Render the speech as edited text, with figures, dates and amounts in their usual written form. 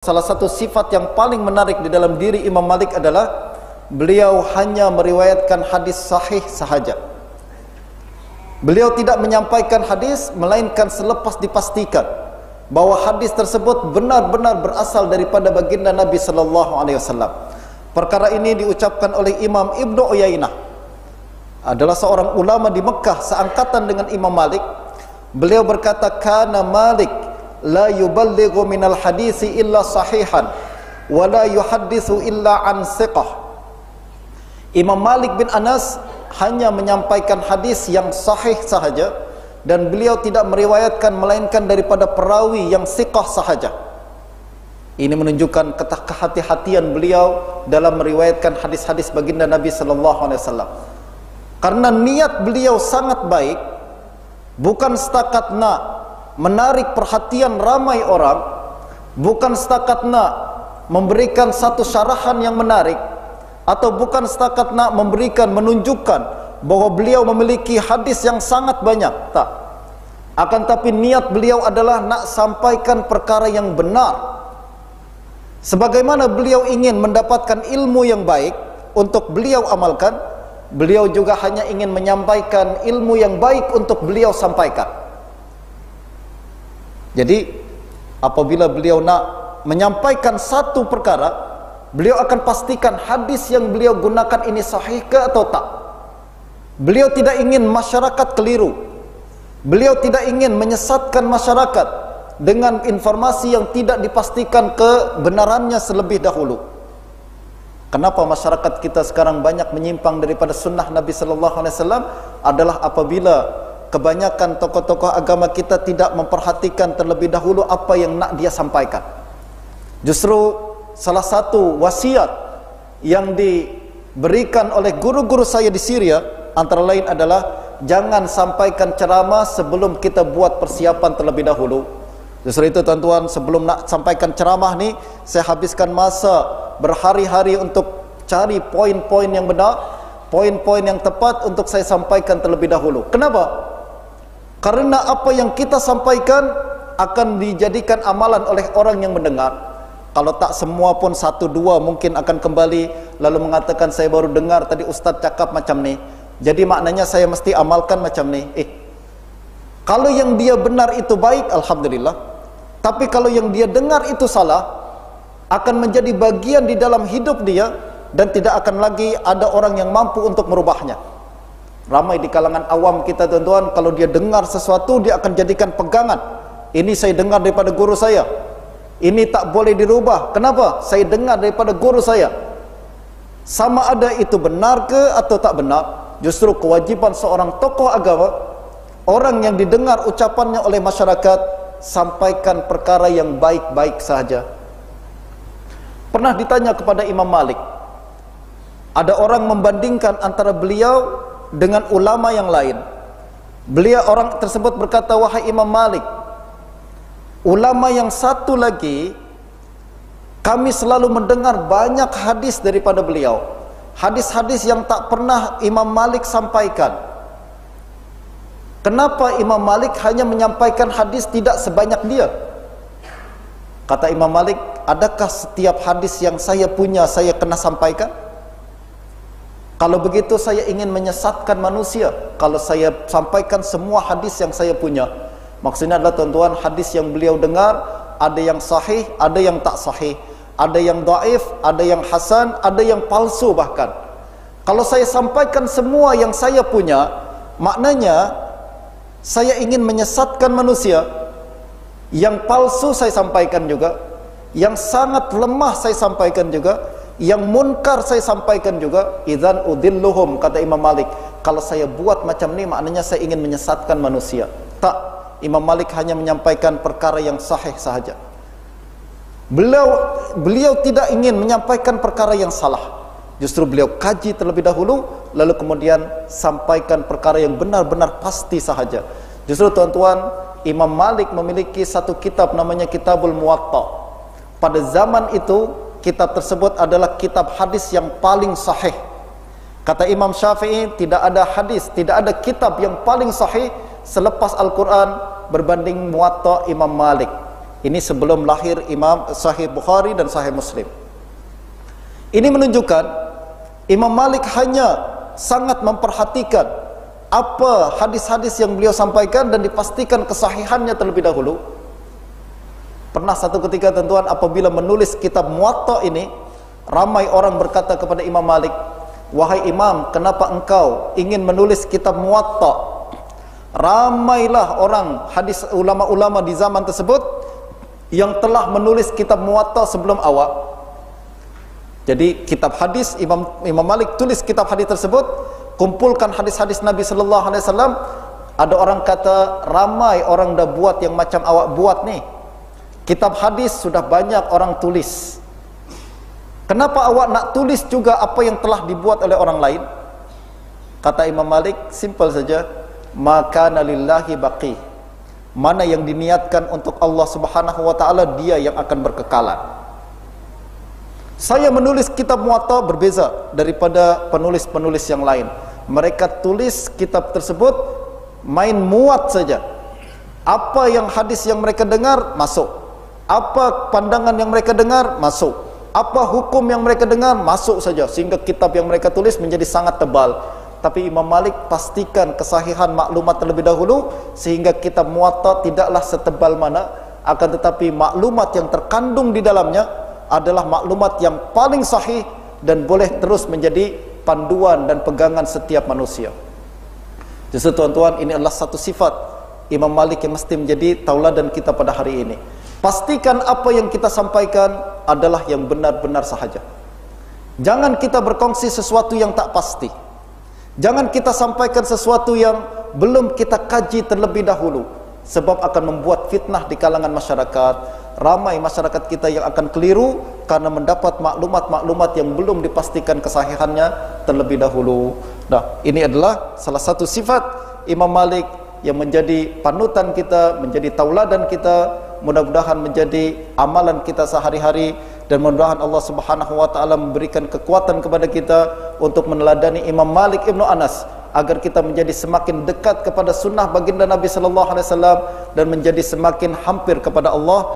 Salah satu sifat yang paling menarik di dalam diri Imam Malik adalah beliau hanya meriwayatkan hadis sahih sahaja. Beliau tidak menyampaikan hadis melainkan selepas dipastikan bahwa hadis tersebut benar-benar berasal daripada baginda Nabi sallallahu alaihi wasallam. Perkara ini diucapkan oleh Imam Ibnu Uyainah, adalah seorang ulama di Mekah seangkatan dengan Imam Malik. Beliau berkata, kana Malik la yuballighu minal hadisi illa sahihan wa la yuhaddithu illa an siqah. Imam Malik bin Anas hanya menyampaikan hadis yang sahih sahaja, dan beliau tidak meriwayatkan melainkan daripada perawi yang siqah sahaja. Ini menunjukkan kehati-hatian beliau dalam meriwayatkan hadis-hadis baginda Nabi sallallahu alaihi wasallam. Karena niat beliau sangat baik, bukan setakat nak menarik perhatian ramai orang, bukan setakat nak memberikan satu syarahan yang menarik, atau bukan setakat nak menunjukkan bahwa beliau memiliki hadis yang sangat banyak, tak. Akan tapi niat beliau adalah nak sampaikan perkara yang benar. Sebagaimana beliau ingin mendapatkan ilmu yang baik untuk beliau amalkan, beliau juga hanya ingin menyampaikan ilmu yang baik untuk beliau sampaikan. Jadi apabila beliau nak menyampaikan satu perkara, beliau akan pastikan hadis yang beliau gunakan ini sahih ke atau tak. Beliau tidak ingin masyarakat keliru. Beliau tidak ingin menyesatkan masyarakat dengan informasi yang tidak dipastikan kebenarannya selebih dahulu. Kenapa masyarakat kita sekarang banyak menyimpang daripada sunnah Nabi sallallahu alaihi wasallam adalah apabila kebanyakan tokoh-tokoh agama kita tidak memperhatikan terlebih dahulu apa yang nak dia sampaikan. Justru salah satu wasiat yang diberikan oleh guru-guru saya di Syria antara lain adalah jangan sampaikan ceramah sebelum kita buat persiapan terlebih dahulu. Justru itu tuan-tuan, sebelum nak sampaikan ceramah ni, saya habiskan masa berhari-hari untuk cari poin-poin yang benar, poin-poin yang tepat untuk saya sampaikan terlebih dahulu. Kenapa? Karena apa yang kita sampaikan akan dijadikan amalan oleh orang yang mendengar. Kalau tak semua pun satu dua mungkin akan kembali lalu mengatakan saya baru dengar tadi ustaz cakap macam ni, jadi maknanya saya mesti amalkan macam ni. Kalau yang dia benar itu baik, alhamdulillah. Tapi kalau yang dia dengar itu salah, akan menjadi bagian di dalam hidup dia, dan tidak akan lagi ada orang yang mampu untuk merubahnya. Ramai di kalangan awam kita tuan-tuan, kalau dia dengar sesuatu dia akan jadikan pegangan. Ini saya dengar daripada guru saya, ini tak boleh dirubah. Kenapa? Saya dengar daripada guru saya. Sama ada itu benar ke atau tak benar, justru kewajiban seorang tokoh agama, orang yang didengar ucapannya oleh masyarakat, sampaikan perkara yang baik-baik saja. Pernah ditanya kepada Imam Malik, ada orang membandingkan antara beliau dengan ulama yang lain. Orang tersebut berkata, wahai Imam Malik, ulama yang satu lagi kami selalu mendengar banyak hadis daripada beliau, hadis-hadis yang tak pernah Imam Malik sampaikan. Kenapa Imam Malik hanya menyampaikan hadis tidak sebanyak dia? Kata Imam Malik, adakah setiap hadis yang saya punya saya kena sampaikan? Kalau begitu saya ingin menyesatkan manusia kalau saya sampaikan semua hadis yang saya punya. Maksudnya adalah tuan-tuan, hadis yang beliau dengar ada yang sahih, ada yang tak sahih, ada yang dhaif, ada yang hasan, ada yang palsu bahkan. Kalau saya sampaikan semua yang saya punya, maknanya saya ingin menyesatkan manusia. Yang palsu saya sampaikan juga, yang sangat lemah saya sampaikan juga, yang munkar saya sampaikan juga. Idzan udilluhum, kata Imam Malik, kalau saya buat macam ni maknanya saya ingin menyesatkan manusia. Tak, Imam Malik hanya menyampaikan perkara yang sahih sahaja. Beliau tidak ingin menyampaikan perkara yang salah. Justru beliau kaji terlebih dahulu, lalu kemudian sampaikan perkara yang benar-benar pasti sahaja. Justru tuan-tuan, Imam Malik memiliki satu kitab namanya Kitabul Muwatta. Pada zaman itu, kitab tersebut adalah kitab hadis yang paling sahih. Kata Imam Syafi'i, tidak ada hadis, tidak ada kitab yang paling sahih selepas Al-Quran berbanding Muwatta Imam Malik. Ini sebelum lahir Imam Sahih Bukhari dan Sahih Muslim. Ini menunjukkan Imam Malik hanya sangat memperhatikan apa hadis-hadis yang beliau sampaikan dan dipastikan kesahihannya terlebih dahulu. Pernah satu ketika tuan-tuan, apabila menulis kitab Muwatta ini, ramai orang berkata kepada Imam Malik, "Wahai Imam, kenapa engkau ingin menulis kitab Muwatta?" Ramailah orang hadis, ulama-ulama di zaman tersebut yang telah menulis kitab Muwatta sebelum awak. Jadi kitab hadis, Imam Malik tulis kitab hadis tersebut, kumpulkan hadis-hadis Nabi sallallahu alaihi wasallam. Ada orang kata, ramai orang dah buat yang macam awak buat ni. Kitab hadis sudah banyak orang tulis. Kenapa awak nak tulis juga apa yang telah dibuat oleh orang lain? Kata Imam Malik, simple saja, maka lillahi baqi. Mana yang diniatkan untuk Allah Subhanahu wa taala, dia yang akan berkekalan. Saya menulis kitab Muwatta berbeza daripada penulis-penulis yang lain. Mereka tulis kitab tersebut main muat saja. Apa yang hadis yang mereka dengar masuk. Apa pandangan yang mereka dengar masuk. Apa hukum yang mereka dengar masuk saja, sehingga kitab yang mereka tulis menjadi sangat tebal. Tapi Imam Malik pastikan kesahihan maklumat terlebih dahulu, sehingga kitab Muwatta tidaklah setebal mana, akan tetapi maklumat yang terkandung di dalamnya adalah maklumat yang paling sahih dan boleh terus menjadi panduan dan pegangan setiap manusia. Justru tuan-tuan, ini adalah satu sifat Imam Malik yang mesti menjadi tauladan kita pada hari ini. Pastikan apa yang kita sampaikan adalah yang benar-benar sahaja. Jangan kita berkongsi sesuatu yang tak pasti. Jangan kita sampaikan sesuatu yang belum kita kaji terlebih dahulu, sebab akan membuat fitnah di kalangan masyarakat. Ramai masyarakat kita yang akan keliru karena mendapat maklumat-maklumat yang belum dipastikan kesahihannya terlebih dahulu. Nah, ini adalah salah satu sifat Imam Malik yang menjadi panutan kita, menjadi tauladan kita. Mudah-mudahan menjadi amalan kita sehari-hari, dan mudah-mudahan Allah Subhanahu wa taala memberikan kekuatan kepada kita untuk meneladani Imam Malik Ibnu Anas, agar kita menjadi semakin dekat kepada sunnah baginda Nabi sallallahu alaihi wasallam dan menjadi semakin hampir kepada Allah.